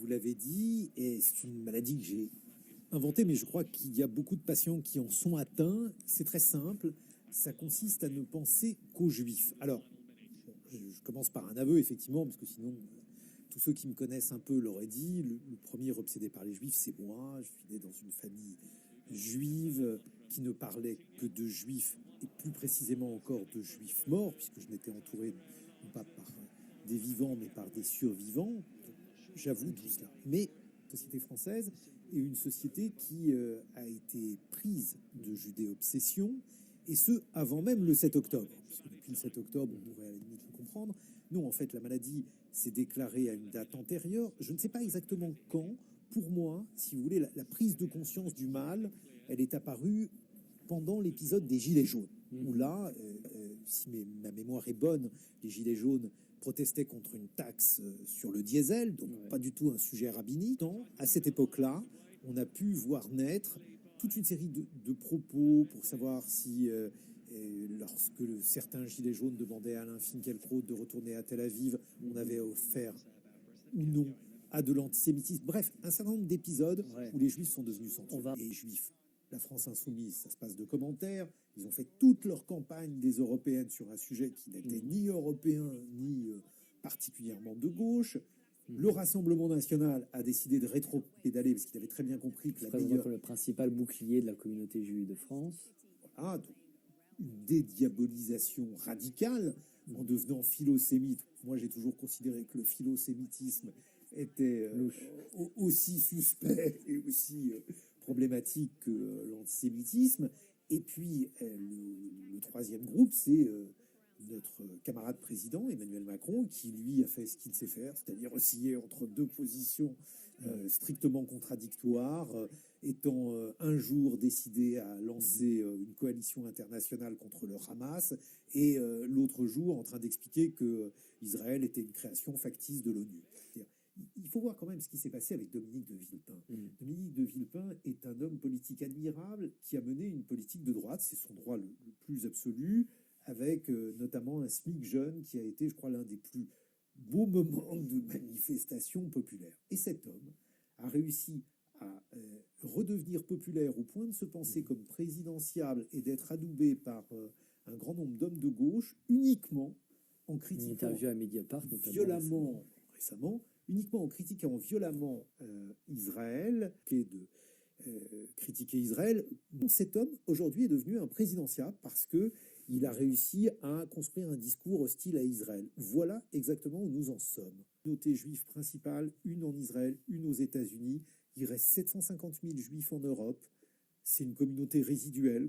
vous l'avez dit, et c'est une maladie que j'ai inventée, mais je crois qu'il y a beaucoup de patients qui en sont atteints. C'est très simple, ça consiste à ne penser qu'aux juifs. Alors, je commence par un aveu, effectivement, parce que sinon, tous ceux qui me connaissent un peu l'auraient dit. Le premier obsédé par les juifs, c'est moi. Je suis né dans une famille juive qui ne parlait que de juifs, et plus précisément encore de juifs morts, puisque je n'étais entouré non pas par des vivants, mais par des survivants. J'avoue tout cela. Mais la société française est une société qui a été prise de judéo-obsession, et ce, avant même le 7 octobre. Puisque depuis le 7 octobre, on pourrait à la limite le comprendre. Non, en fait, la maladie s'est déclarée à une date antérieure. Je ne sais pas exactement quand. Pour moi, si vous voulez, la prise de conscience du mal, elle est apparue pendant l'épisode des Gilets jaunes. Où là, si ma mémoire est bonne, les Gilets jaunes protestaient contre une taxe sur le diesel, donc pas du tout un sujet rabbinique. À cette époque-là, on a pu voir naître toute une série de propos pour savoir si, lorsque certains Gilets jaunes demandaient à Alain Finkielkraut de retourner à Tel Aviv, on avait offert ou non à de l'antisémitisme. Bref, un certain nombre d'épisodes où les Juifs sont devenus centraux. Les Juifs, la France insoumise, ça se passe de commentaires. Ils ont fait toute leur campagne des européennes sur un sujet qui n'était ni européen, ni particulièrement de gauche. Le Rassemblement national a décidé de rétro-pédaler parce qu'il avait très bien compris que la meilleure... le principal bouclier de la communauté juive de France. Voilà, donc une dédiabolisation radicale en devenant philosémite. Moi, j'ai toujours considéré que le philosémitisme était aussi suspect et aussi problématique que l'antisémitisme. Et puis, le troisième groupe, c'est notre camarade président, Emmanuel Macron, qui, lui, a fait ce qu'il sait faire, c'est-à-dire osciller entre deux positions strictement contradictoires, étant un jour décidé à lancer une coalition internationale contre le Hamas, et l'autre jour en train d'expliquer que Israël était une création factice de l'ONU. Il faut voir quand même ce qui s'est passé avec Dominique de Villepin. Dominique de Villepin est un homme politique admirable qui a mené une politique de droite, c'est son droit le plus absolu, avec notamment un SMIC jeune qui a été, je crois, l'un des plus beaux moments de manifestation populaire. Et cet homme a réussi à redevenir populaire au point de se penser comme présidentiable et d'être adoubé par un grand nombre d'hommes de gauche uniquement en critiquant violemment, récemment, uniquement en critiquant violemment Israël, et de critiquer Israël. Cet homme, aujourd'hui, est devenu un présidentiable parce que il a réussi à construire un discours hostile à Israël. Voilà exactement où nous en sommes. Communauté juive principale, une en Israël, une aux États-Unis. Il reste 750 000 juifs en Europe. C'est une communauté résiduelle.